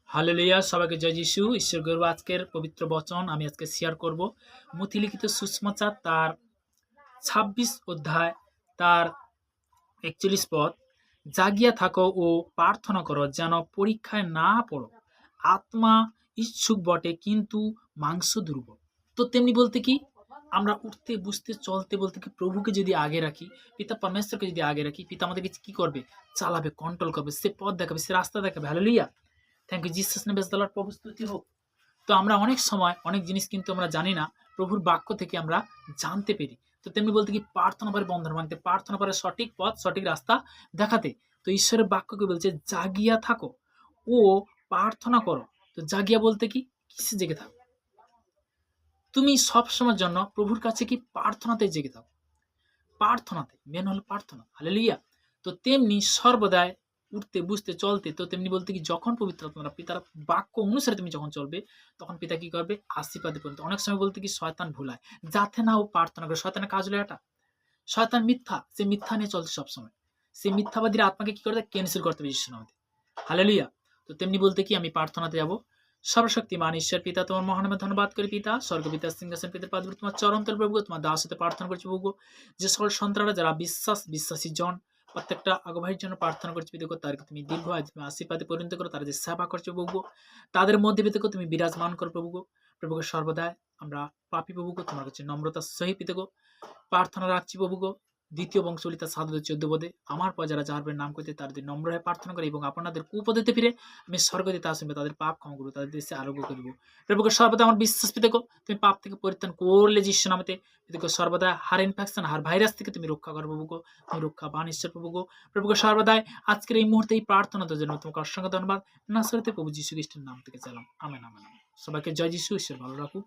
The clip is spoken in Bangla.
হালেলুয়া, সবাইকে জয় যিশু। ঈশ্বর গর্ব আজকের পবিত্র বচন আমি আজকে শেয়ার করব। মথিলিখিত সুষমাচার তার ২৬ অধ্যায় তার ৪১ পদ। জাগিয়া থাকো ও প্রার্থনা করো যেন পরীক্ষায় না পড়ো। আত্মা ইচ্ছুক বটে কিন্তু মাংস দুর্বল। তো তেমনি বলতে কি, আমরা উঠতে বুঝতে চলতে বলতে কি প্রভুকে যদি আগে রাখি, পিতা পরমেশ্বরকে যদি আগে রাখি, পিতা আমাদেরকে কি করবে? চালাবে, কন্ট্রোল করবে, সে পথ দেখাবে, সে রাস্তা দেখাবে। Hallelujah, thank you Jesus name, praise the Lord, প্রভু স্তুতি হোক। তো আমরা অনেক সময় অনেক জিনিস কিন্তু আমরা জানি না, প্রভুর বাক্য থেকে আমরা জানতে পেরি। তো তেমনি বলতে কি প্রার্থনা পারে বন্ধন ভাঙতে, প্রার্থনা পারে সঠিক পথ সঠিক রাস্তা দেখাতে। তো ঈশ্বরের বাক্যকে বলছে জাগিয়া থাকো ও প্রার্থনা করো। তো জাগিয়া বলতে কি, কিসে জেগে থাকো? তুমি সবসময়ের জন্য প্রভুর কাছে কি প্রার্থনাতে জেগে থাকো, প্রার্থনাতে, মেন হলো প্রার্থনা। হালেলুয়া। তো তেমনি সর্বদাই উঠতে বুঝতে চলতে, তো তেমনি বলতে কি যখন পবিত্র আত্মার পিতার বাক্য অনুসারে তুমি যখন চলবে, তখন পিতা কি করবে? আশীর্বাদে পরিণত। অনেক সময় বলতে কি শয়তান ভুলায়, যাতে না ও প্রার্থনা করে। শয়তানের কাজ হলো এটা, শয়তান মিথ্যা, সে মিথ্যা নিয়ে চলছে সবসময়। সে মিথ্যাবাদীর আত্মাকে কি করতে? ক্যান্সেল করতে হবে যিশুর নামে। হালেলুয়া। তো তেমনি বলতে কি আমি প্রার্থনাতে যাব। সর্বশক্তিমান ঈশ্বর পিতা, তোমার মহানামে ধন্যবাদ করি পিতা। স্বর্গপিতা সিংহাসন পিতার পাদবী তোমার চরণতল প্রভু, তোমার দাস হতে প্রার্থনা করছি প্রভু। যে সকল সন্তানরা যারা বিশ্বাসী জন, প্রত্যেকটা আগভাইয়ের জন্য প্রার্থনা করছি পিতা, তাদেরকে তুমি দীর্ঘ আয়ু তুমি আশীর্বাদে পরিণত করো। তারা যে সেবা করছে প্রভু, তাদের মধ্যে পিতা তুমি বিরাজমান করো প্রভু। প্রভুকে সর্বদাই আমরা পাপী প্রভু, তোমার কাছে নম্রতার সহিত পিতা প্রার্থনা রাখছি প্রভু। দ্বিতীয় বংশলিতা ৭-১৪ পদে আমার পর যারা যাহার নাম করতে তাদের নম্র হয়ে প্রার্থনা করে এবং আপনাদের কুপদেতে ফিরে আমি স্বর্গদিতে আসবে, তাদের পাপ ক্ষমা করবো, তাদের দেশে আরোগ্য করব। প্রভুকে সর্বদা আমার বিশ্বাস পিতা, তুমি পাপ থেকে পরিত্রাণ করলে যিশু নামেতে পিতা, সর্বদা হার ইনফেকশন হার ভাইরাস থেকে তুমি রক্ষা করো প্রভু, তুমি রক্ষা পান ঈশ্বর প্রভু। প্রভুকে সর্বদাই আজকের এই মুহূর্তে এই প্রার্থনার জন্য তোমাকে অসংখ্য ধন্যবাদ। নাসরতে প্রভু যীশু খ্রিস্টের নাম থেকে চাইলাম, আমেন আমেন। সবাইকে জয় যিশু। ঈশ্বর ভালো রাখুক।